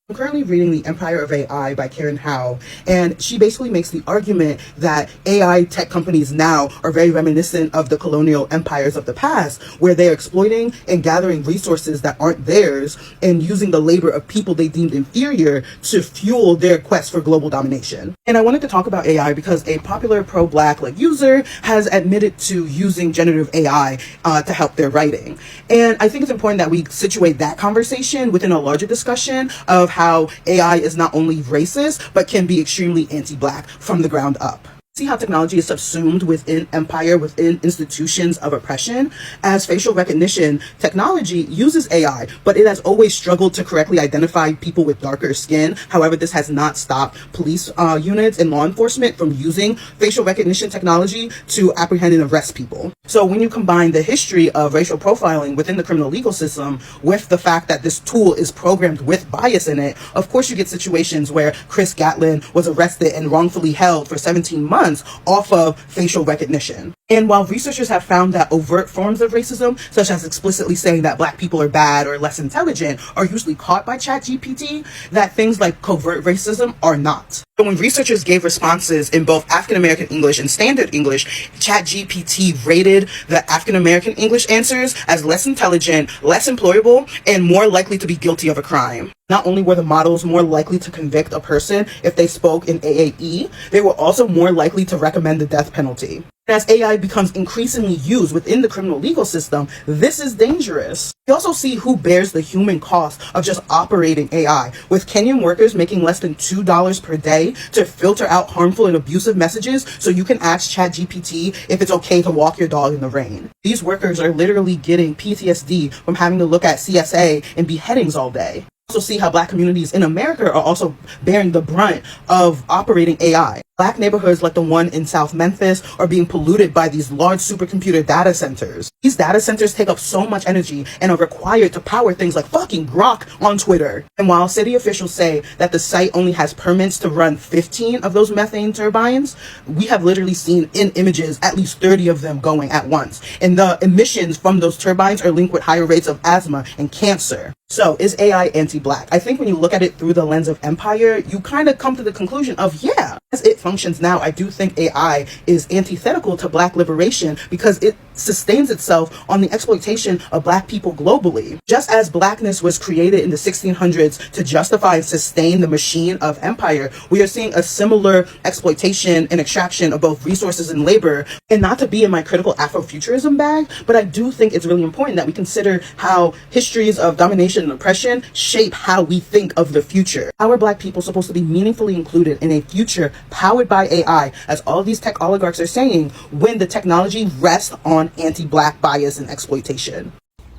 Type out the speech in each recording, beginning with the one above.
I'm currently reading The Empire of AI by Karen Howe, and she basically makes the argument that AI tech companies now are very reminiscent of the colonial empires of the past, where they're exploiting and gathering resources that aren't theirs and using the labor of people they deemed inferior to fuel their quest for global domination. And I wanted to talk about AI because a popular pro-Black user has admitted to using generative AI to help their writing. And I think it's important that we situate that conversation within a larger discussion of how AI is not only racist, but can be extremely anti-Black from the ground up. See how technology is subsumed within empire, within institutions of oppression. As facial recognition technology uses AI, but it has always struggled to correctly identify people with darker skin. However, this has not stopped police units and law enforcement from using facial recognition technology to apprehend and arrest people. So when you combine the history of racial profiling within the criminal legal system with the fact that this tool is programmed with bias in it, of course you get situations where Chris Gatlin was arrested and wrongfully held for 17 months off of facial recognition. And while researchers have found that overt forms of racism, such as explicitly saying that Black people are bad or less intelligent, are usually caught by ChatGPT, that things like covert racism are not. So when researchers gave responses in both African American English and Standard English, ChatGPT rated the African American English answers as less intelligent, less employable, and more likely to be guilty of a crime. Not only were the models more likely to convict a person if they spoke in AAE, they were also more likely to recommend the death penalty. As AI becomes increasingly used within the criminal legal system, this is dangerous. You also see who bears the human cost of just operating AI, with Kenyan workers making less than $2 per day to filter out harmful and abusive messages so you can ask ChatGPT if it's okay to walk your dog in the rain. These workers are literally getting PTSD from having to look at CSA and beheadings all day. Also see how Black communities in America are also bearing the brunt of operating AI. Black neighborhoods like the one in South Memphis are being polluted by these large supercomputer data centers. These data centers take up so much energy and are required to power things like fucking Grok on Twitter. And while city officials say that the site only has permits to run 15 of those methane turbines, we have literally seen in images at least 30 of them going at once. And the emissions from those turbines are linked with higher rates of asthma and cancer. So is AI anti-Black? I think when you look at it through the lens of empire, you kind of come to the conclusion of, yeah, as it functions now, I do think AI is antithetical to Black liberation because it sustains itself on the exploitation of Black people globally. Just as Blackness was created in the 1600s to justify and sustain the machine of empire, we are seeing a similar exploitation and extraction of both resources and labor. And not to be in my critical Afrofuturism bag, but I do think it's really important that we consider how histories of domination and oppression shape how we think of the future. How are Black people supposed to be meaningfully included in a future powered by AI, as all of these tech oligarchs are saying, when the technology rests on anti-Black bias and exploitation?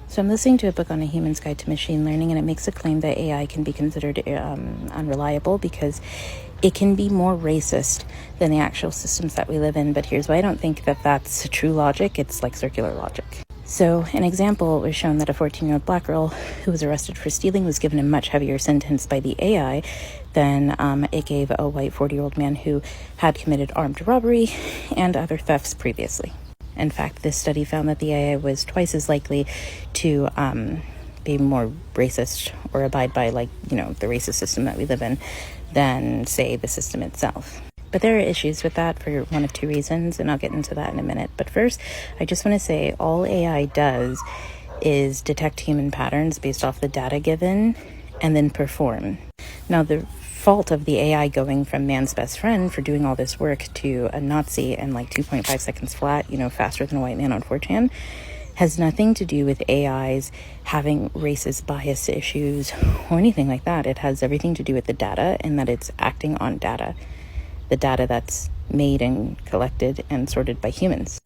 So I'm listening to a book on A Human's Guide to Machine Learning, and it makes a claim that AI can be considered unreliable because it can be more racist than the actual systems that we live in. But here's why I don't think that that's true logic. It's like circular logic. So an example was shown that a 14-year-old Black girl who was arrested for stealing was given a much heavier sentence by the AI than it gave a white 40-year-old man who had committed armed robbery and other thefts previously. In fact, this study found that the AI was twice as likely to be more racist or abide by, the racist system that we live in than, say, the system itself. But there are issues with that for one of two reasons, and I'll get into that in a minute. But first, I just want to say all AI does is detect human patterns based off the data given and then perform. Now, the fault of the AI going from man's best friend for doing all this work to a Nazi in 2.5 seconds flat, faster than a white man on 4chan, has nothing to do with AIs having racist bias issues or anything like that. It has everything to do with the data and that it's acting on data. The data that's made and collected and sorted by humans,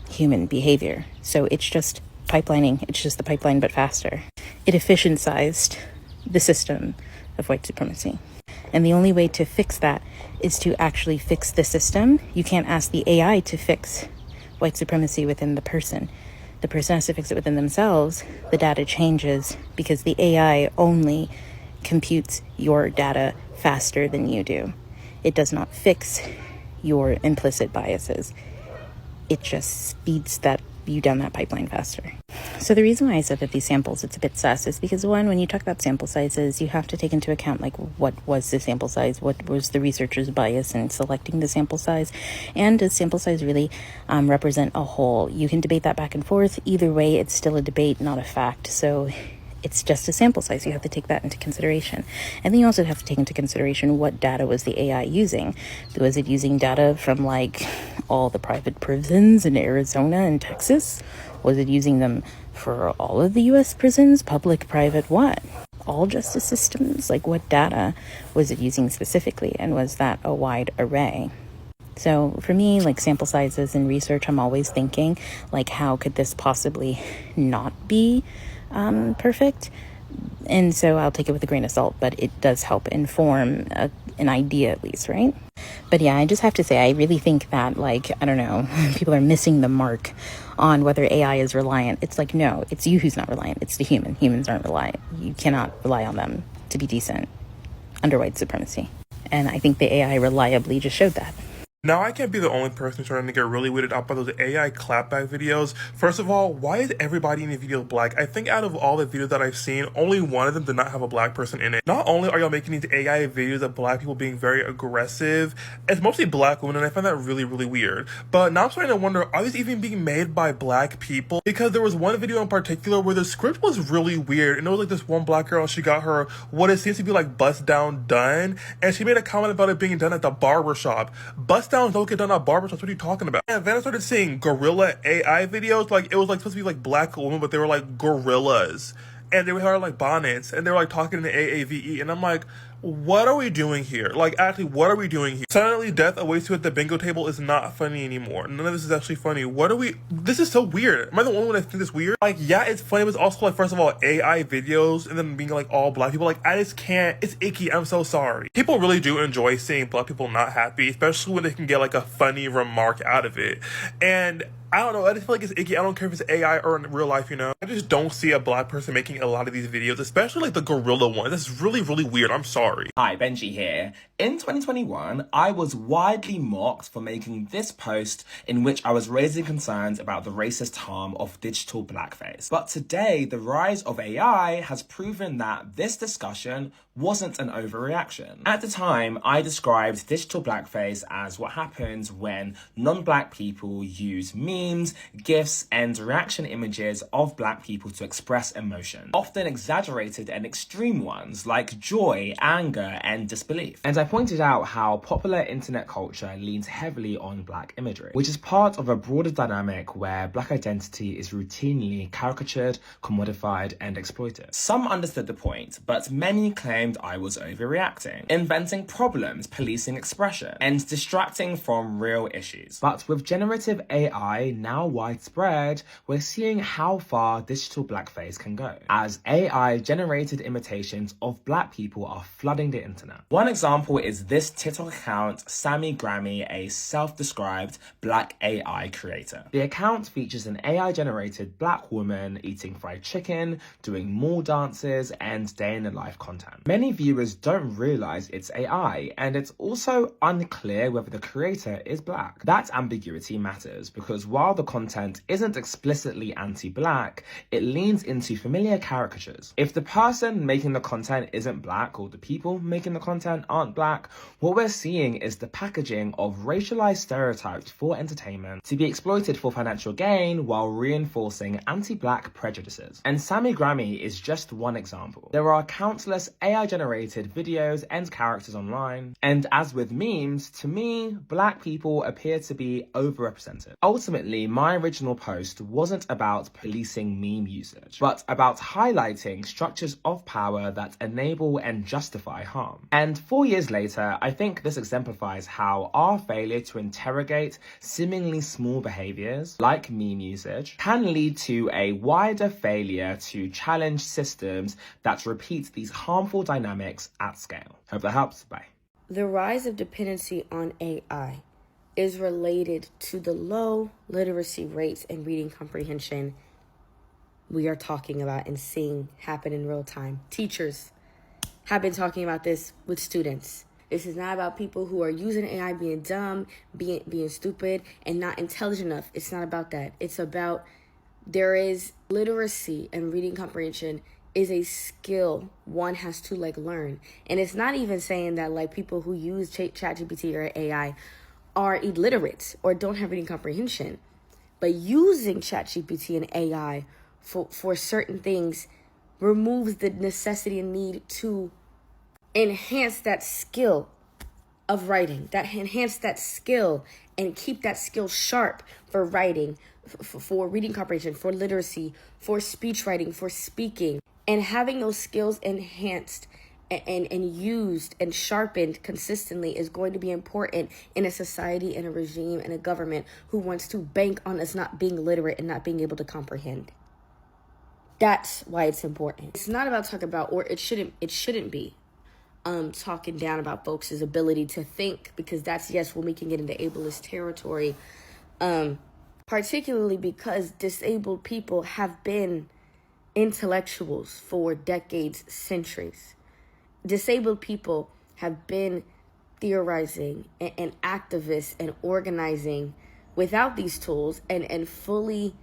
human behavior. So it's just pipelining. It's just the pipeline, but faster. It efficientized the system of white supremacy. And the only way to fix that is to actually fix the system. You can't ask the AI to fix white supremacy within the person. The person has to fix it within themselves. The data changes because the AI only computes your data faster than you do. It does not fix your implicit biases. It just speeds you down that pipeline faster. So the reason why I said that these samples, it's a bit sus, is because one, when you talk about sample sizes, you have to take into account like what was the sample size, what was the researcher's bias in selecting the sample size, and does sample size really represent a whole? You can debate that back and forth. Either way, it's still a debate, not a fact. So it's just a sample size. You have to take that into consideration. And then you also have to take into consideration what data was the AI using. Was it using data from like all the private prisons in Arizona and Texas? Was it using them for all of the US prisons? Public, private, what? All justice systems? Like what data was it using specifically? And was that a wide array? So for me, like sample sizes in research, I'm always thinking like, how could this possibly not be perfect? And so I'll take it with a grain of salt, but it does help inform an idea at least, right? But yeah, I just have to say, I really think that, like, I don't know, people are missing the mark on whether AI is reliant. It's like, no, it's you who's not reliant. It's the human. Humans aren't reliant. You cannot rely on them to be decent under white supremacy. And I think the AI reliably just showed that. Now, I can't be the only person trying to get really weirded out by those AI clapback videos. First of all, why is everybody in the video black? I think out of all the videos that I've seen, only one of them did not have a black person in it. Not only are y'all making these AI videos of black people being very aggressive, it's mostly black women, and I find that really, really weird. But now I'm starting to wonder, are these even being made by black people? Because there was one video in particular where the script was really weird, and it was like this one black girl, she got her, what it seems to be like bust down done, and she made a comment about it being done at the barber shop. Bust downs don't get done at barbershops. What are you talking about? And then I started seeing gorilla AI videos. Like, it was like supposed to be like black women, but they were like gorillas. And they were like bonnets, and they were like talking in the AAVE. And I'm like, what are we doing here? Like, actually, what are we doing here? Suddenly, death awaits you at the bingo table is not funny anymore. None of this is actually funny. This is so weird. Am I the only one that thinks this weird? Like, yeah, it's funny, but it's also, like, first of all, AI videos, and then being, like, all black people. Like, I just can't. It's icky. I'm so sorry. People really do enjoy seeing black people not happy, especially when they can get, like, a funny remark out of it. And I don't know, I just feel like it's icky. I don't care if it's AI or in real life, you know? I just don't see a black person making a lot of these videos, especially like the gorilla one. That's really, really weird. I'm sorry. Hi, Benji here. In 2021, I was widely mocked for making this post in which I was raising concerns about the racist harm of digital blackface. But today, the rise of AI has proven that this discussion wasn't an overreaction. At the time, I described digital blackface as what happens when non-black people use memes, GIFs, and reaction images of black people to express emotion, often exaggerated and extreme ones like joy, anger, and disbelief. And I pointed out how popular internet culture leans heavily on black imagery, which is part of a broader dynamic where black identity is routinely caricatured, commodified, and exploited. Some understood the point, but many claimed I was overreacting, inventing problems, policing expression, and distracting from real issues. But with generative AI now widespread, we're seeing how far digital blackface can go, as AI-generated imitations of black people are flooding the internet. One example is this TikTok account, Sammy Grammy, a self-described black AI creator. The account features an AI-generated black woman eating fried chicken, doing mall dances, and day-in-the-life content. Many viewers don't realize it's AI, and it's also unclear whether the creator is black. That ambiguity matters, because while the content isn't explicitly anti-black, it leans into familiar caricatures. If the person making the content isn't black, or the people making the content aren't black, what we're seeing is the packaging of racialized stereotypes for entertainment to be exploited for financial gain while reinforcing anti-black prejudices. And Sammy Grammy is just one example. There are countless AI-generated videos and characters online, and as with memes, to me, black people appear to be overrepresented. Ultimately, my original post wasn't about policing meme usage, but about highlighting structures of power that enable and justify harm. And 4 years later, I think this exemplifies how our failure to interrogate seemingly small behaviors, like meme usage, can lead to a wider failure to challenge systems that repeat these harmful dynamics at scale. Hope that helps. Bye. The rise of dependency on AI is related to the low literacy rates and reading comprehension we are talking about and seeing happen in real time. Teachers have been talking about this with students. This is not about people who are using AI being dumb, being stupid, and not intelligent enough. It's not about that. It's about There is literacy, and reading comprehension is a skill one has to learn. And it's not even saying that people who use ChatGPT or AI are illiterate or don't have reading comprehension. But using ChatGPT and AI for certain things removes the necessity and need to enhance that skill of writing, that enhance that skill and keep that skill sharp for writing, for reading comprehension, for literacy, for speech writing, for speaking. And having those skills enhanced and used and sharpened consistently is going to be important in a society and a regime and a government who wants to bank on us not being literate and not being able to comprehend. That's why it's important. It's not about talking about, or it shouldn't be talking down about folks' ability to think, because that's, yes, when we can get into ableist territory, particularly because disabled people have been intellectuals for decades, centuries. Disabled people have been theorizing and activists and organizing without these tools and fully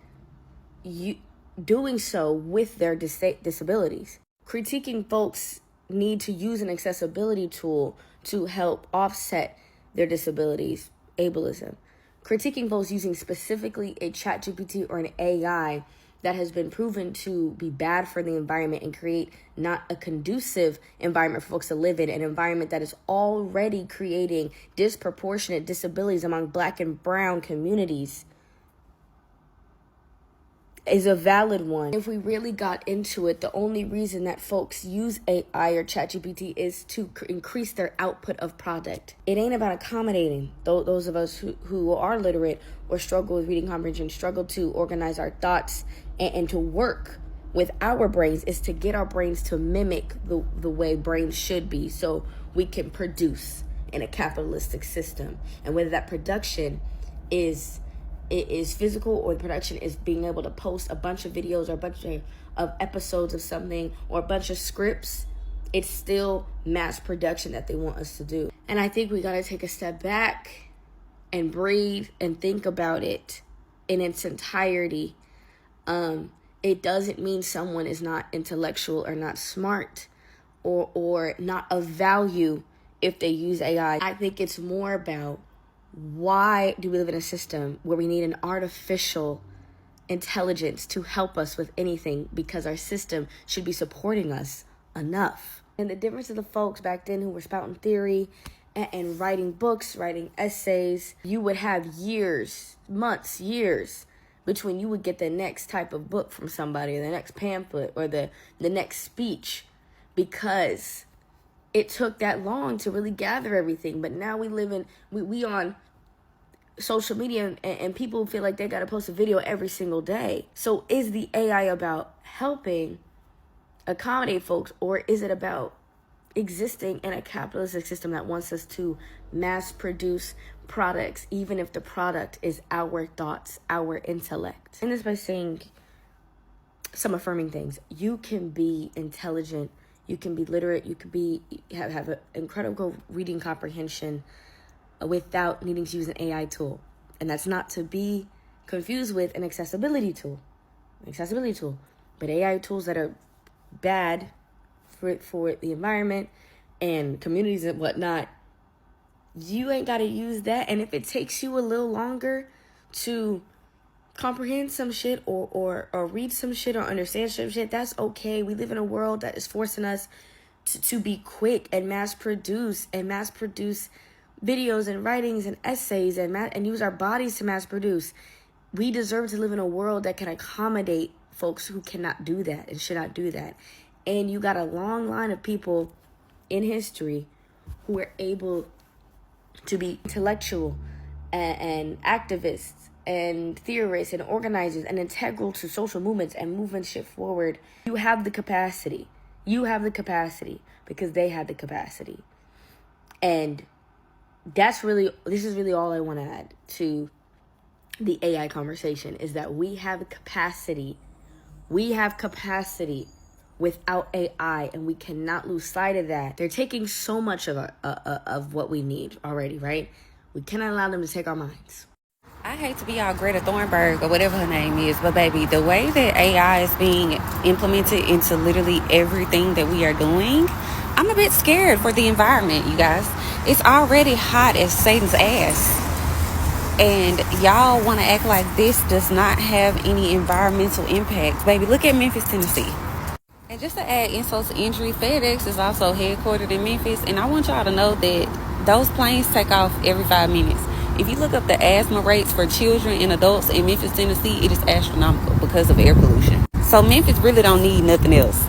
doing so with their disabilities. Critiquing folks need to use an accessibility tool to help offset their disabilities, ableism. Critiquing folks using specifically a ChatGPT or an AI that has been proven to be bad for the environment and create not a conducive environment for folks to live in, an environment that is already creating disproportionate disabilities among Black and brown communities, is a valid one. If we really got into it, the only reason that folks use AI or ChatGPT is to increase their output of product. It ain't about accommodating those of us who are literate or struggle with reading comprehension, struggle to organize our thoughts and to work with our brains. Is to get our brains to mimic the way brains should be so we can produce in a capitalistic system. And whether that production is physical or the production is being able to post a bunch of videos or a bunch of episodes of something or a bunch of scripts, it's still mass production that they want us to do. And I think we got to take a step back and breathe and think about it in its entirety. It doesn't mean someone is not intellectual or not smart or not of value if they use AI. I think it's more about, why do we live in a system where we need an artificial intelligence to help us with anything, because our system should be supporting us enough. And the difference of the folks back then who were spouting theory and writing books, writing essays, you would have years, months, years between you would get the next type of book from somebody, or the next pamphlet, or the next speech, because it took that long to really gather everything. But now we live in, we on social media and people feel like they got to post a video every single day. So is the AI about helping accommodate folks, or is it about existing in a capitalistic system that wants us to mass produce products, even if the product is our thoughts, our intellect? And this by saying some affirming things. You can be intelligent, you can be literate, you could be have an incredible reading comprehension without needing to use an AI tool. And that's not to be confused with an accessibility tool. But AI tools that are bad for the environment and communities and whatnot, you ain't got to use that. And if it takes you a little longer to comprehend some shit or read some shit or understand some shit, that's okay. We live in a world that is forcing us to be quick and mass produce videos and writings and essays and use our bodies to mass produce. We deserve to live in a world that can accommodate folks who cannot do that and should not do that. And you got a long line of people in history who were able to be intellectual and activists and theorists and organizers and integral to social movements and moving shit forward. You have the capacity. Because they had the capacity. And this is really all I want to add to the AI conversation, is that we have capacity. We have capacity without AI, and we cannot lose sight of that. They're taking so much of what we need already, right? We cannot allow them to take our minds. I hate to be all Greta Thunberg or whatever her name is, but baby, the way that AI is being implemented into literally everything that we are doing, I'm a bit scared for the environment, you guys. It's already hot as Satan's ass. And y'all want to act like this does not have any environmental impact. Baby, look at Memphis, Tennessee. And just to add insult to injury, FedEx is also headquartered in Memphis. And I want y'all to know that those planes take off every 5 minutes. If you look up the asthma rates for children and adults in Memphis, Tennessee, it is astronomical because of air pollution. So Memphis really don't need nothing else.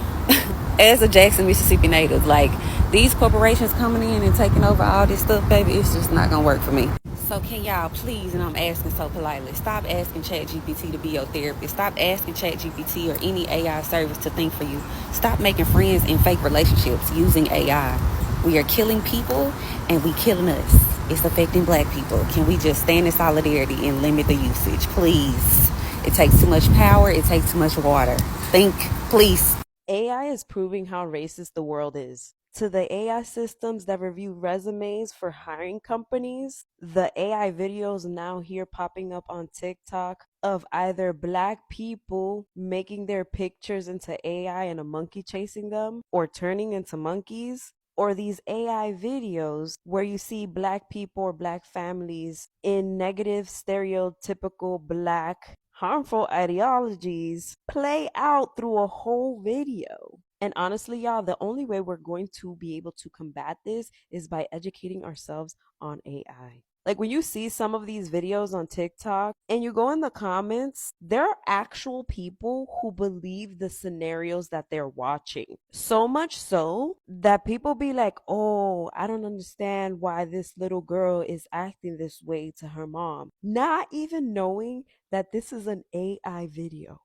As a Jackson, Mississippi native, like, these corporations coming in and taking over all this stuff, baby, it's just not gonna work for me. So can y'all please, and I'm asking so politely, stop asking ChatGPT to be your therapist. Stop asking ChatGPT or any AI service to think for you. Stop making friends in fake relationships using AI. We are killing people and we killing us. It's affecting black people. Can we just stand in solidarity and limit the usage, please? It takes too much power. It takes too much water. Think, please. AI is proving how racist the world is. To the AI systems that review resumes for hiring companies, the AI videos now here popping up on TikTok of either black people making their pictures into AI and a monkey chasing them, or turning into monkeys, or these AI videos where you see black people or black families in negative, stereotypical black harmful ideologies play out through a whole video. And honestly, y'all, the only way we're going to be able to combat this is by educating ourselves on AI. Like, when you see some of these videos on TikTok and you go in the comments, there are actual people who believe the scenarios that they're watching. So much so that people be like, oh, I don't understand why this little girl is acting this way to her mom, not even knowing that this is an AI video.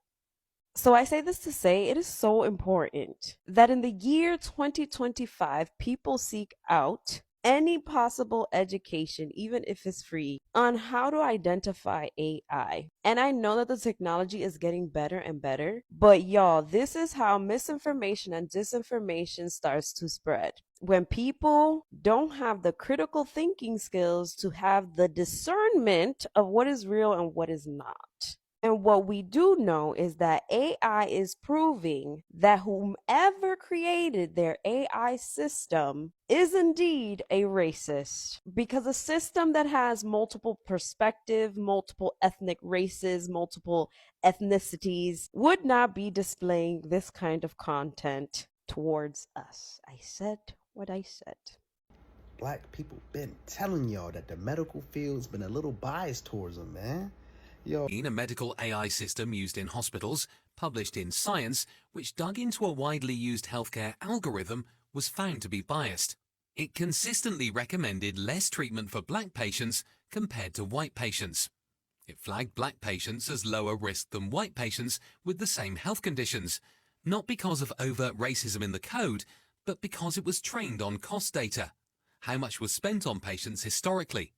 So I say this to say it is so important that in the year 2025, people seek out any possible education, even if it's free, on how to identify AI. And I know that the technology is getting better and better, but y'all, this is how misinformation and disinformation starts to spread. When people don't have the critical thinking skills to have the discernment of what is real and what is not. And what we do know is that AI is proving that whomever created their AI system is indeed a racist. Because a system that has multiple perspectives, multiple ethnic races, multiple ethnicities would not be displaying this kind of content towards us. I said what I said. Black people been telling y'all that the medical field's been a little biased towards them, man. In a medical AI system used in hospitals, published in Science, which dug into a widely used healthcare algorithm, was found to be biased. It consistently recommended less treatment for black patients compared to white patients. It flagged black patients as lower risk than white patients with the same health conditions, not because of overt racism in the code, but because it was trained on cost data, how much was spent on patients historically.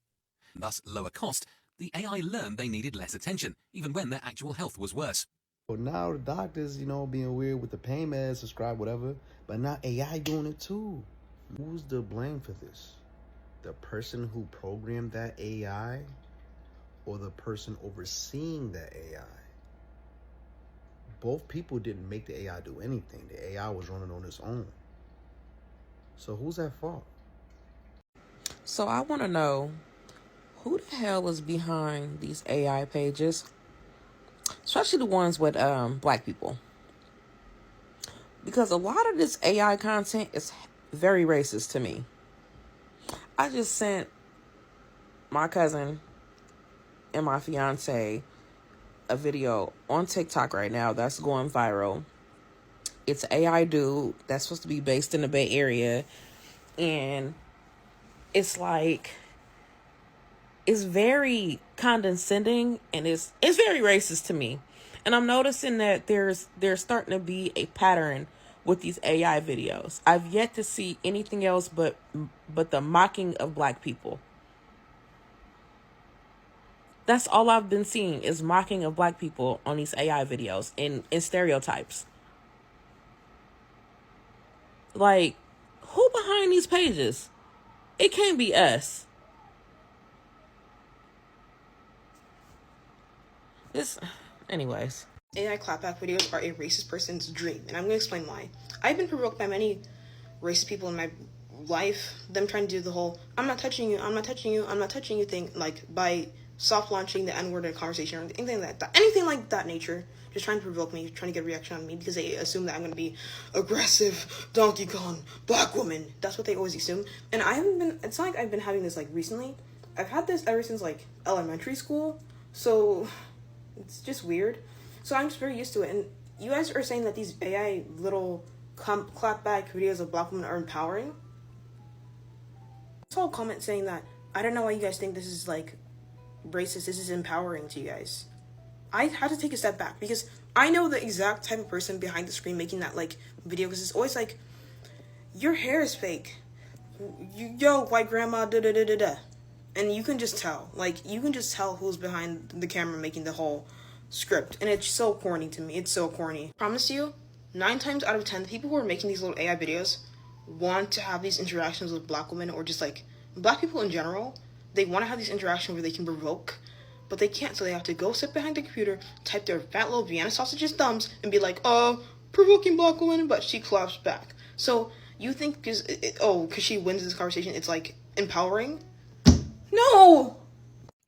Thus, lower cost, the AI learned they needed less attention, even when their actual health was worse. Well, now the doctors, being weird with the pain meds, prescribe whatever, but now AI doing it too. Who's to blame for this? The person who programmed that AI or the person overseeing that AI? Both people didn't make the AI do anything. The AI was running on its own. So who's at fault? So I want to know, who the hell is behind these AI pages? Especially the ones with black people. Because a lot of this AI content is very racist to me. I just sent my cousin and my fiance a video on TikTok right now that's going viral. It's an AI dude that's supposed to be based in the Bay Area. And it's like, it's very condescending and it's very racist to me. And I'm noticing that there's starting to be a pattern with these AI videos. I've yet to see anything else but the mocking of black people. That's all I've been seeing is mocking of black people on these AI videos and stereotypes. Like, who behind these pages? It can't be us. This, anyways. AI clapback videos are a racist person's dream, and I'm going to explain why. I've been provoked by many racist people in my life, them trying to do the whole I'm not touching you, I'm not touching you, I'm not touching you thing, like by soft launching the N-word in a conversation or anything like that nature, just trying to provoke me, trying to get a reaction on me because they assume that I'm going to be aggressive, Donkey Kong, black woman. That's what they always assume. And I haven't been, it's not like I've been having this like recently. I've had this ever since like elementary school, so it's just weird. So I'm just very used to it. And you guys are saying that these AI little clapback videos of black women are empowering. I saw a comment saying that I don't know why you guys think this is like racist. This is empowering to you guys. I had to take a step back because I know the exact type of person behind the screen making that like video, because it's always like, your hair is fake. Yo, white grandma, da da da da da. And you can just tell. Like, you can just tell who's behind the camera making the whole script. And it's so corny to me. It's so corny. Promise you, 9 times out of 10, the people who are making these little AI videos want to have these interactions with black women, or just like black people in general. They want to have these interactions where they can provoke, but they can't, so they have to go sit behind the computer, type their fat little Vienna sausages thumbs, and be like, provoking black woman, but she claps back. So you think because she wins this conversation, it's like empowering? No!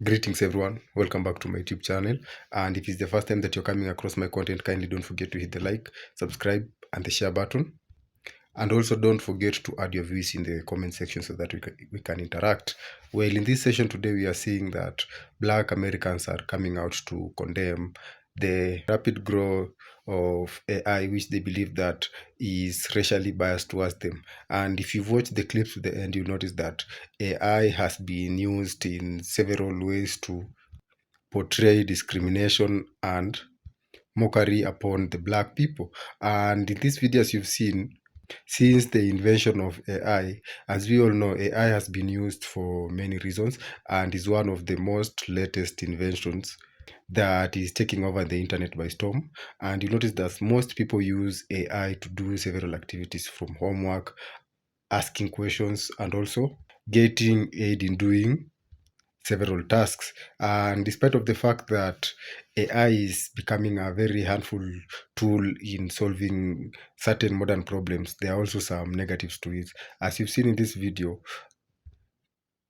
Greetings everyone, welcome back to my YouTube channel, and if it's the first time that you're coming across my content, kindly don't forget to hit the like, subscribe and the share button, and also don't forget to add your views in the comment section so that we can interact. Well, in this session today we are seeing that black Americans are coming out to condemn the rapid growth of AI, which they believe that is racially biased towards them. And if you've watched the clips to the end, you'll notice that AI has been used in several ways to portray discrimination and mockery upon the black people. And in these videos you've seen, since the invention of AI, as we all know, AI has been used for many reasons and is one of the most latest inventions that is taking over the internet by storm. And you notice that most people use AI to do several activities, from homework, asking questions, and also getting aid in doing several tasks. And despite of the fact that AI is becoming a very harmful tool in solving certain modern problems, there are also some negatives to it. As you've seen in this video,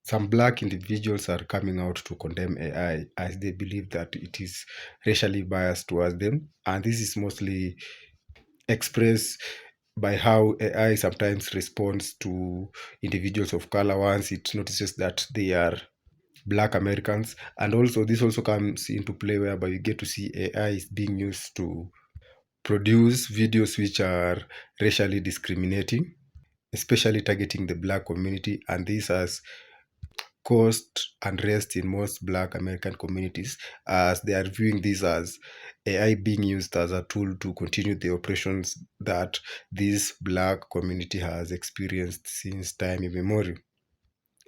some black individuals are coming out to condemn AI as they believe that it is racially biased towards them. And this is mostly expressed by how AI sometimes responds to individuals of color once it notices that they are black Americans. And also this also comes into play whereby you get to see AI is being used to produce videos which are racially discriminating, especially targeting the black community. And this has caused unrest in most black American communities, as they are viewing this as AI being used as a tool to continue the oppressions that this black community has experienced since time immemorial.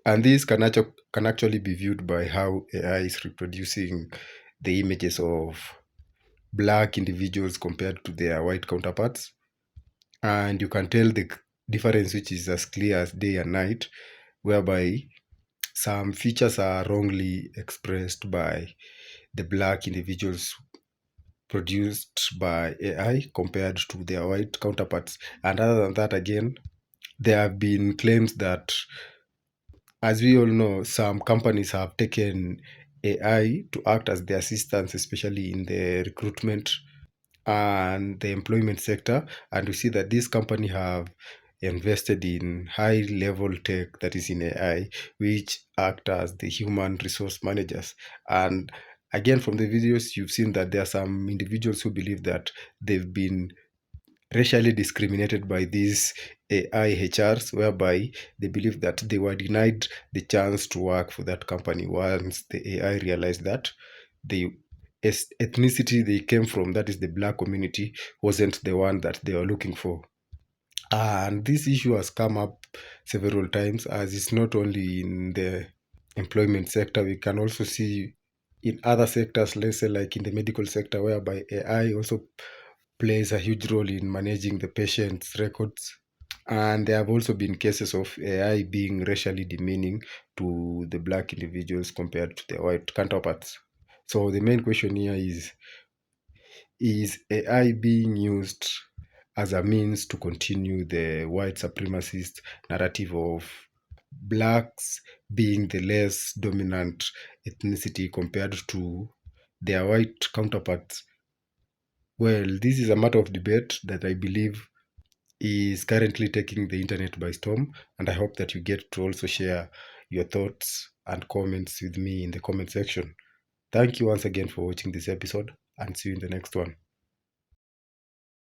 And this can actually be viewed by how AI is reproducing the images of black individuals compared to their white counterparts. And you can tell the difference, which is as clear as day and night, whereby some features are wrongly expressed by the black individuals produced by AI compared to their white counterparts. And other than that, again, there have been claims that, as we all know, some companies have taken AI to act as their assistants, especially in the recruitment and the employment sector. And we see that this company have invested in high level tech that is in AI, which act as the human resource managers. And again, from the videos you've seen that there are some individuals who believe that they've been racially discriminated by these AI HRs, whereby they believe that they were denied the chance to work for that company once the AI realized that the ethnicity they came from, that is the black community, wasn't the one that they were looking for. And this issue has come up several times, as it's not only in the employment sector. We can also see in other sectors, let's say like in the medical sector, whereby AI also plays a huge role in managing the patient's records. And there have also been cases of AI being racially demeaning to the black individuals compared to their white counterparts. So the main question here is AI being used as a means to continue the white supremacist narrative of blacks being the less dominant ethnicity compared to their white counterparts? Well, this is a matter of debate that I believe is currently taking the internet by storm, and I hope that you get to also share your thoughts and comments with me in the comment section. Thank you once again for watching this episode, and see you in the next one.